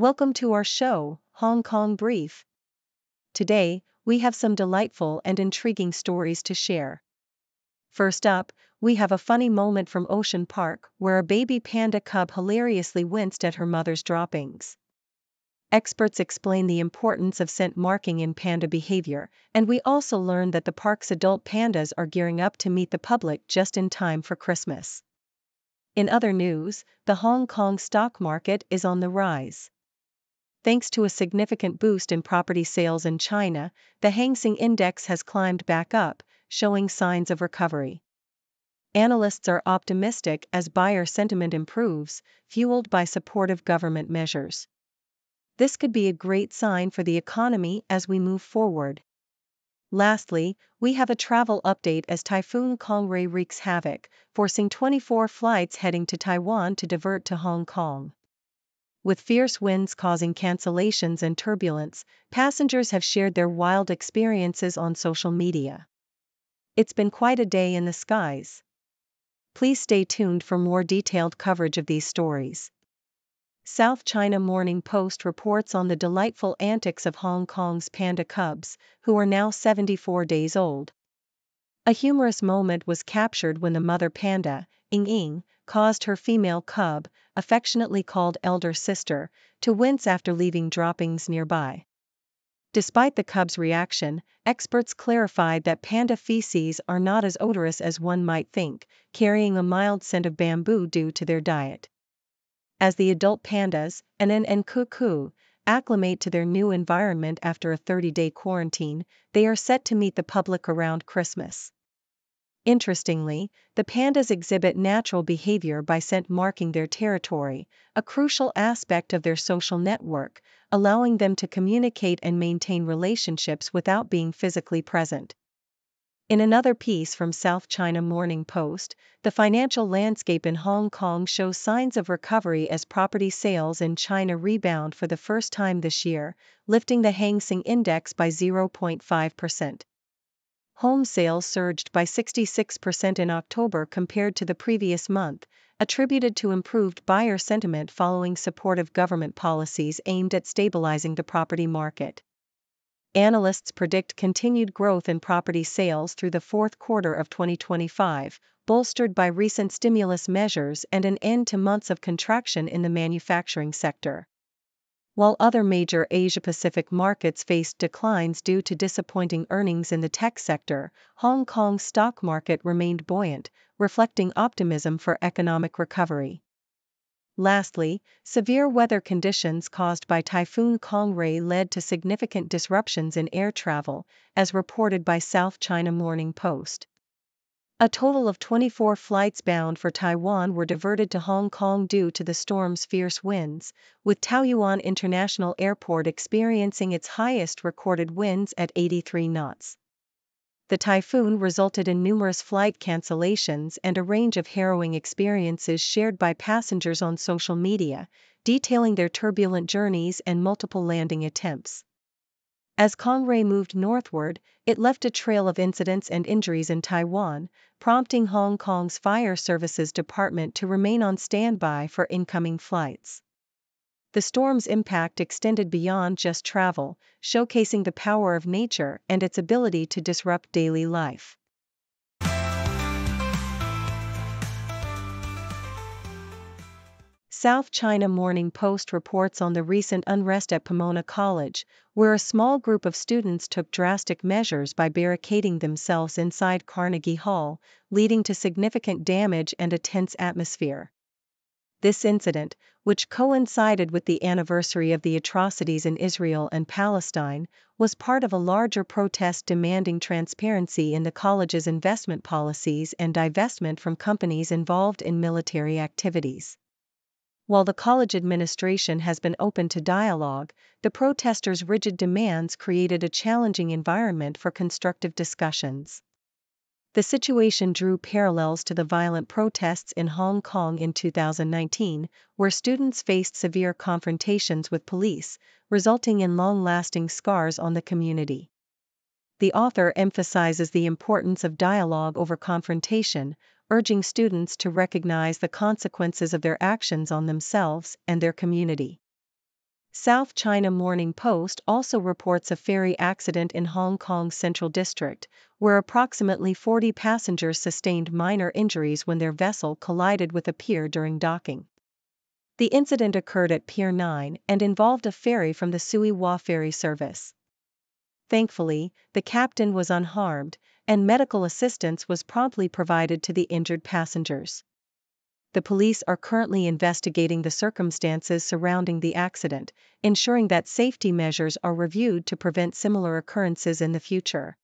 Welcome to our show, Hong Kong Brief. Today, we have some delightful and intriguing stories to share. First up, we have a funny moment from Ocean Park where a baby panda cub hilariously winced at her mother's droppings. Experts explain the importance of scent marking in panda behavior, and we also learn that the park's adult pandas are gearing up to meet the public just in time for Christmas. In other news, the Hong Kong stock market is on the rise. Thanks to a significant boost in property sales in China, the Hang Seng Index has climbed back up, showing signs of recovery. Analysts are optimistic as buyer sentiment improves, fueled by supportive government measures. This could be a great sign for the economy as we move forward. Lastly, we have a travel update as Typhoon Kongray wreaks havoc, forcing 24 flights heading to Taiwan to divert to Hong Kong. With fierce winds causing cancellations and turbulence, passengers have shared their wild experiences on social media. It's been quite a day in the skies. Please stay tuned for more detailed coverage of these stories. South China Morning Post reports on the delightful antics of Hong Kong's panda cubs, who are now 74 days old. A humorous moment was captured when the mother panda, Ying, caused her female cub, affectionately called elder sister, to wince after leaving droppings nearby. Despite the cub's reaction, experts clarified that panda feces are not as odorous as one might think, carrying a mild scent of bamboo due to their diet. As the adult pandas, Anan and Cuckoo, acclimate to their new environment after a 30-day quarantine, they are set to meet the public around Christmas. Interestingly, the pandas exhibit natural behavior by scent marking their territory, a crucial aspect of their social network, allowing them to communicate and maintain relationships without being physically present. In another piece from South China Morning Post, the financial landscape in Hong Kong shows signs of recovery as property sales in China rebound for the first time this year, lifting the Hang Seng Index by 0.5%. Home sales surged by 66% in October compared to the previous month, attributed to improved buyer sentiment following supportive government policies aimed at stabilizing the property market. Analysts predict continued growth in property sales through the fourth quarter of 2025, bolstered by recent stimulus measures and an end to months of contraction in the manufacturing sector. While other major Asia-Pacific markets faced declines due to disappointing earnings in the tech sector, Hong Kong's stock market remained buoyant, reflecting optimism for economic recovery. Lastly, severe weather conditions caused by Typhoon Kongray led to significant disruptions in air travel, as reported by South China Morning Post. A total of 24 flights bound for Taiwan were diverted to Hong Kong due to the storm's fierce winds, with Taoyuan International Airport experiencing its highest recorded winds at 83 knots. The typhoon resulted in numerous flight cancellations and a range of harrowing experiences shared by passengers on social media, detailing their turbulent journeys and multiple landing attempts. As Kongray moved northward, it left a trail of incidents and injuries in Taiwan, prompting Hong Kong's Fire Services Department to remain on standby for incoming flights. The storm's impact extended beyond just travel, showcasing the power of nature and its ability to disrupt daily life. South China Morning Post reports on the recent unrest at Pomona College, where a small group of students took drastic measures by barricading themselves inside Carnegie Hall, leading to significant damage and a tense atmosphere. This incident, which coincided with the anniversary of the atrocities in Israel and Palestine, was part of a larger protest demanding transparency in the college's investment policies and divestment from companies involved in military activities. While the college administration has been open to dialogue, the protesters' rigid demands created a challenging environment for constructive discussions. The situation drew parallels to the violent protests in Hong Kong in 2019, where students faced severe confrontations with police, resulting in long-lasting scars on the community. The author emphasizes the importance of dialogue over confrontation, urging students to recognize the consequences of their actions on themselves and their community. South China Morning Post also reports a ferry accident in Hong Kong's Central District, where approximately 40 passengers sustained minor injuries when their vessel collided with a pier during docking. The incident occurred at Pier 9 and involved a ferry from the Sui Hua ferry service. Thankfully, the captain was unharmed, and medical assistance was promptly provided to the injured passengers. The police are currently investigating the circumstances surrounding the accident, ensuring that safety measures are reviewed to prevent similar occurrences in the future.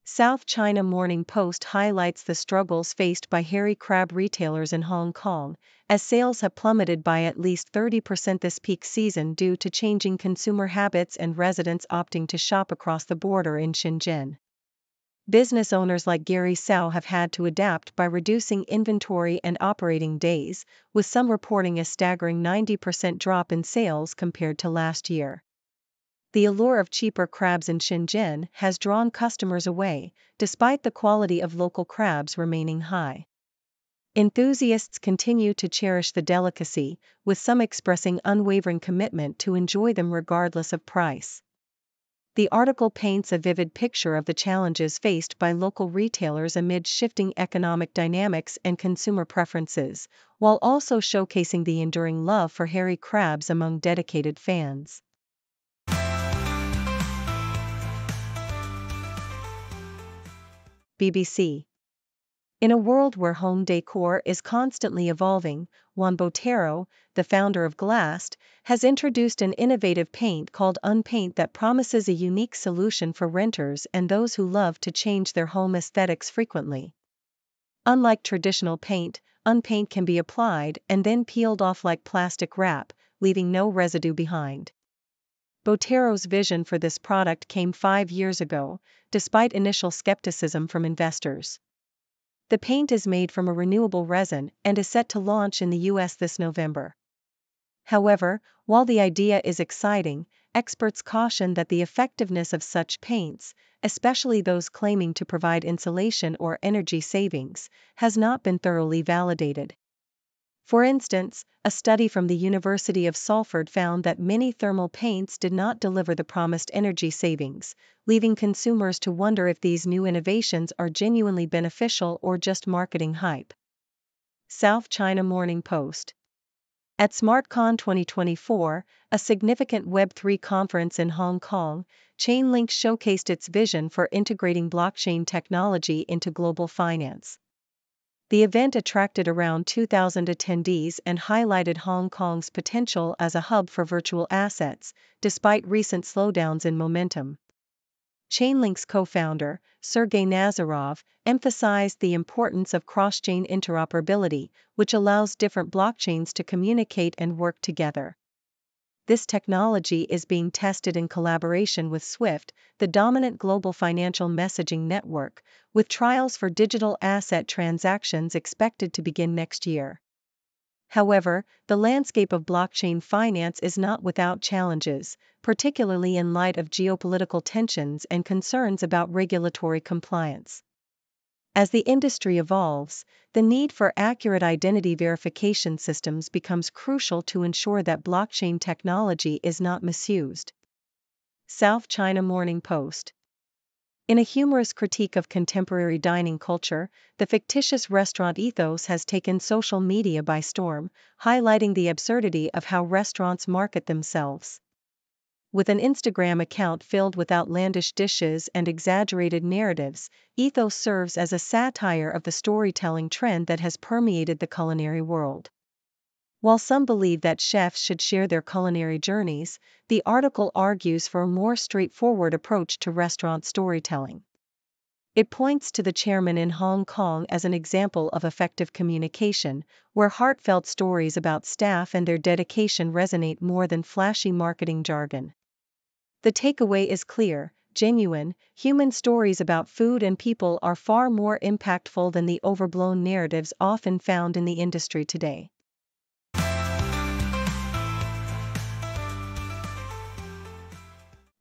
South China Morning Post highlights the struggles faced by hairy crab retailers in Hong Kong, as sales have plummeted by at least 30% this peak season due to changing consumer habits and residents opting to shop across the border in Shenzhen. Business owners like Gary Cao have had to adapt by reducing inventory and operating days, with some reporting a staggering 90% drop in sales compared to last year. The allure of cheaper crabs in Shenzhen has drawn customers away, despite the quality of local crabs remaining high. Enthusiasts continue to cherish the delicacy, with some expressing unwavering commitment to enjoy them regardless of price. The article paints a vivid picture of the challenges faced by local retailers amid shifting economic dynamics and consumer preferences, while also showcasing the enduring love for hairy crabs among dedicated fans. BBC. In a world where home decor is constantly evolving, Juan Botero, the founder of Glassed, has introduced an innovative paint called Unpaint that promises a unique solution for renters and those who love to change their home aesthetics frequently. Unlike traditional paint, Unpaint can be applied and then peeled off like plastic wrap, leaving no residue behind. Botero's vision for this product came 5 years ago, despite initial skepticism from investors. The paint is made from a renewable resin and is set to launch in the US this November. However, while the idea is exciting, experts caution that the effectiveness of such paints, especially those claiming to provide insulation or energy savings, has not been thoroughly validated. For instance, a study from the University of Salford found that many thermal paints did not deliver the promised energy savings, leaving consumers to wonder if these new innovations are genuinely beneficial or just marketing hype. South China Morning Post. At SmartCon 2024, a significant Web3 conference in Hong Kong, Chainlink showcased its vision for integrating blockchain technology into global finance. The event attracted around 2,000 attendees and highlighted Hong Kong's potential as a hub for virtual assets, despite recent slowdowns in momentum. Chainlink's co-founder, Sergey Nazarov, emphasized the importance of cross-chain interoperability, which allows different blockchains to communicate and work together. This technology is being tested in collaboration with SWIFT, the dominant global financial messaging network, with trials for digital asset transactions expected to begin next year. However, the landscape of blockchain finance is not without challenges, particularly in light of geopolitical tensions and concerns about regulatory compliance. As the industry evolves, the need for accurate identity verification systems becomes crucial to ensure that blockchain technology is not misused. South China Morning Post. In a humorous critique of contemporary dining culture, the fictitious restaurant ethos has taken social media by storm, highlighting the absurdity of how restaurants market themselves. With an Instagram account filled with outlandish dishes and exaggerated narratives, Ethos serves as a satire of the storytelling trend that has permeated the culinary world. While some believe that chefs should share their culinary journeys, the article argues for a more straightforward approach to restaurant storytelling. It points to the chairman in Hong Kong as an example of effective communication, where heartfelt stories about staff and their dedication resonate more than flashy marketing jargon. The takeaway is clear: genuine, human stories about food and people are far more impactful than the overblown narratives often found in the industry today.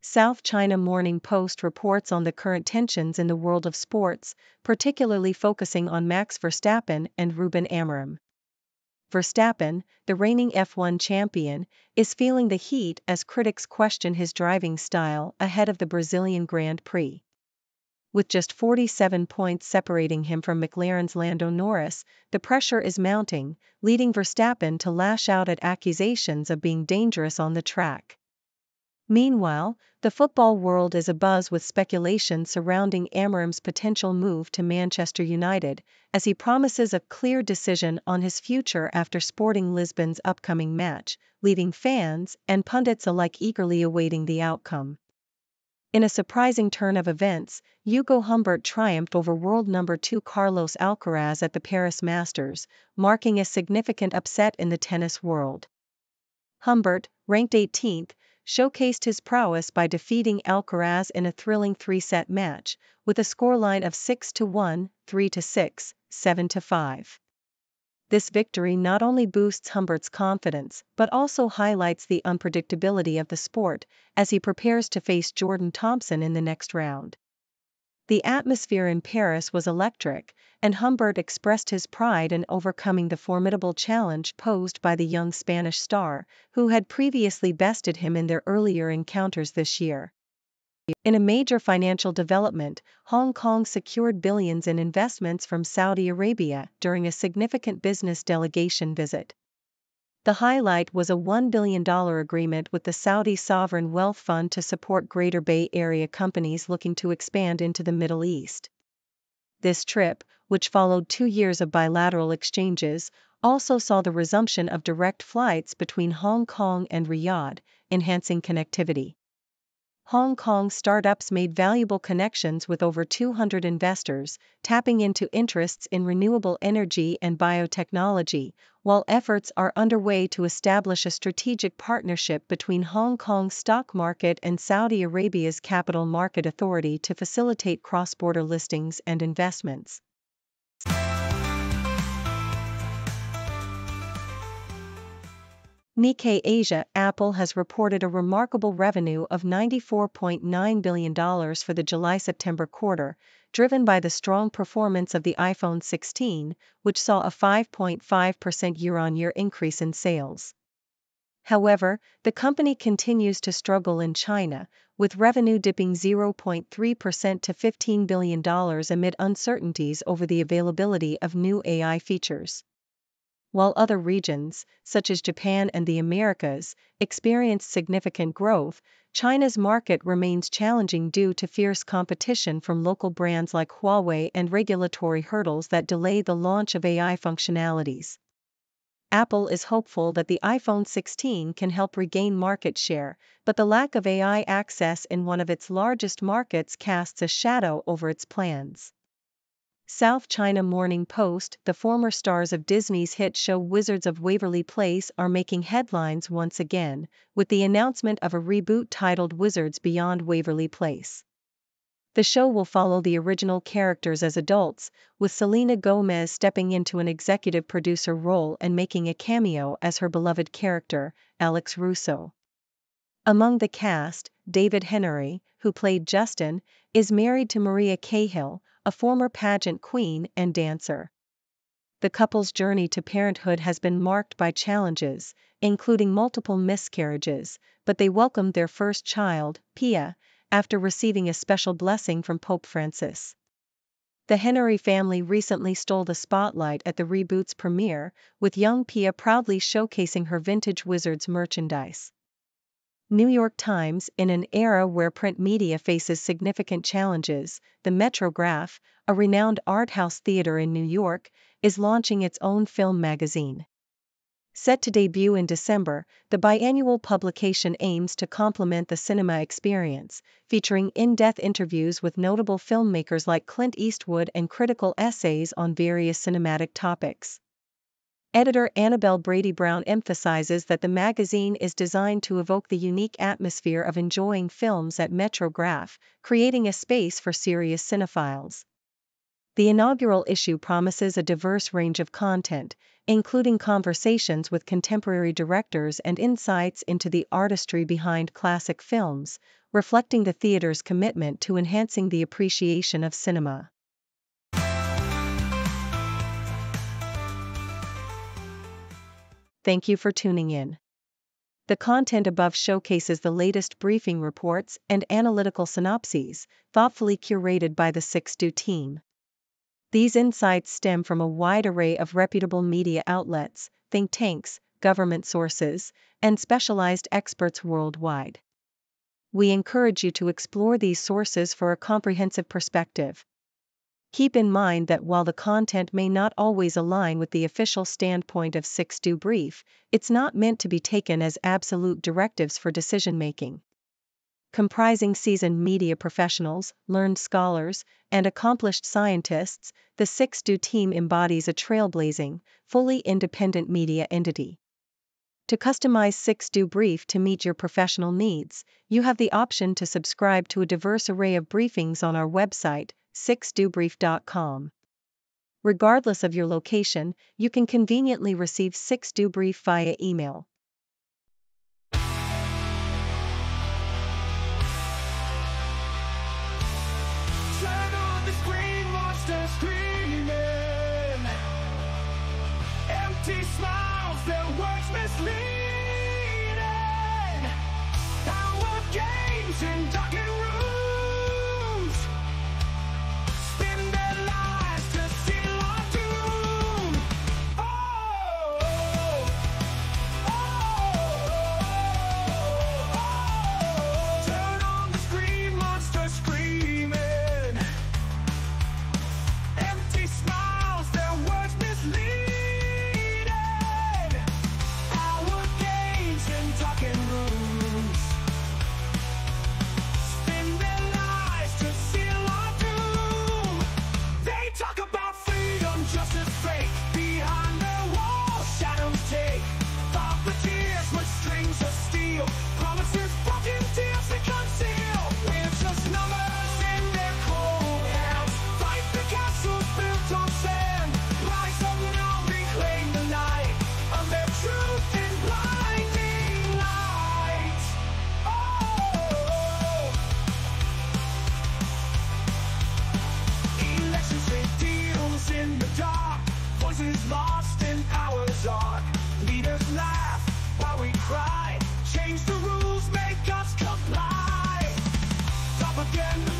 South China Morning Post reports on the current tensions in the world of sports, particularly focusing on Max Verstappen and Ruben Amorim. Verstappen, the reigning F1 champion, is feeling the heat as critics question his driving style ahead of the Brazilian Grand Prix. With just 47 points separating him from McLaren's Lando Norris, the pressure is mounting, leading Verstappen to lash out at accusations of being dangerous on the track. Meanwhile, the football world is abuzz with speculation surrounding Amorim's potential move to Manchester United, as he promises a clear decision on his future after Sporting Lisbon's upcoming match, leaving fans and pundits alike eagerly awaiting the outcome. In a surprising turn of events, Hugo Humbert triumphed over world number 2 Carlos Alcaraz at the Paris Masters, marking a significant upset in the tennis world. Humbert, ranked 18th, showcased his prowess by defeating Alcaraz in a thrilling 3-set match, with a scoreline of 6-1, 3-6, 7-5. This victory not only boosts Humbert's confidence but also highlights the unpredictability of the sport as he prepares to face Jordan Thompson in the next round. The atmosphere in Paris was electric, and Humbert expressed his pride in overcoming the formidable challenge posed by the young Spanish star, who had previously bested him in their earlier encounters this year. In a major financial development, Hong Kong secured billions in investments from Saudi Arabia during a significant business delegation visit. The highlight was a $1 billion agreement with the Saudi Sovereign Wealth Fund to support Greater Bay Area companies looking to expand into the Middle East. This trip, which followed 2 years of bilateral exchanges, also saw the resumption of direct flights between Hong Kong and Riyadh, enhancing connectivity. Hong Kong startups made valuable connections with over 200 investors, tapping into interests in renewable energy and biotechnology, while efforts are underway to establish a strategic partnership between Hong Kong's stock market and Saudi Arabia's Capital Market Authority to facilitate cross-border listings and investments. Nikkei Asia. Apple has reported a remarkable revenue of $94.9 billion for the July-September quarter, driven by the strong performance of the iPhone 16, which saw a 5.5% year-on-year increase in sales. However, the company continues to struggle in China, with revenue dipping 0.3% to $15 billion amid uncertainties over the availability of new AI features. While other regions, such as Japan and the Americas, experienced significant growth, China's market remains challenging due to fierce competition from local brands like Huawei and regulatory hurdles that delay the launch of AI functionalities. Apple is hopeful that the iPhone 16 can help regain market share, but the lack of AI access in one of its largest markets casts a shadow over its plans. South China Morning Post. The former stars of Disney's hit show Wizards of Waverly Place are making headlines once again, with the announcement of a reboot titled Wizards Beyond Waverly Place. The show will follow the original characters as adults, with Selena Gomez stepping into an executive producer role and making a cameo as her beloved character, Alex Russo. Among the cast, David Henry, who played Justin, is married to Maria Cahill, a former pageant queen and dancer. The couple's journey to parenthood has been marked by challenges, including multiple miscarriages, but they welcomed their first child, Pia, after receiving a special blessing from Pope Francis. The Henry family recently stole the spotlight at the reboot's premiere, with young Pia proudly showcasing her vintage Wizards merchandise. New York Times. In an era where print media faces significant challenges, the Metrograph, a renowned art house theater in New York, is launching its own film magazine. Set to debut in December, the biannual publication aims to complement the cinema experience, featuring in-depth interviews with notable filmmakers like Clint Eastwood and critical essays on various cinematic topics. Editor Annabelle Brady-Brown emphasizes that the magazine is designed to evoke the unique atmosphere of enjoying films at Metrograph, creating a space for serious cinephiles. The inaugural issue promises a diverse range of content, including conversations with contemporary directors and insights into the artistry behind classic films, reflecting the theater's commitment to enhancing the appreciation of cinema. Thank you for tuning in. The content above showcases the latest briefing reports and analytical synopses, thoughtfully curated by the 6Do team. These insights stem from a wide array of reputable media outlets, think tanks, government sources, and specialized experts worldwide. We encourage you to explore these sources for a comprehensive perspective. Keep in mind that while the content may not always align with the official standpoint of 6Do Brief, it's not meant to be taken as absolute directives for decision-making. Comprising seasoned media professionals, learned scholars, and accomplished scientists, the 6Do team embodies a trailblazing, fully independent media entity. To customize 6Do Brief to meet your professional needs, you have the option to subscribe to a diverse array of briefings on our website, 6dobrief.com. Regardless of your location, you can conveniently receive 6Do Brief via email. Turn on the screen, monsters screaming. Empty smiles, their words misleading. Our games in darkened rooms. Spin their lives to seal our doom. Oh, turn on the screen, monsters screaming. Empty smiles, their words misleading. Our games in darkened rooms. Spin their lives to seal our doom. They talk about freedom, justice, fate. Behind their walls, shadows take. Thought the tears with strings of steel. Promises broken, tears they conceal. We're just numbers in their cold hands. Fight the castles built on sand. Rise up now, reclaim the light of their truth in blinding light. Oh, elections make deals in the dark. Voices lost in power's arc. Leaders laugh while we cry. Change the rules, make us comply. Propaganda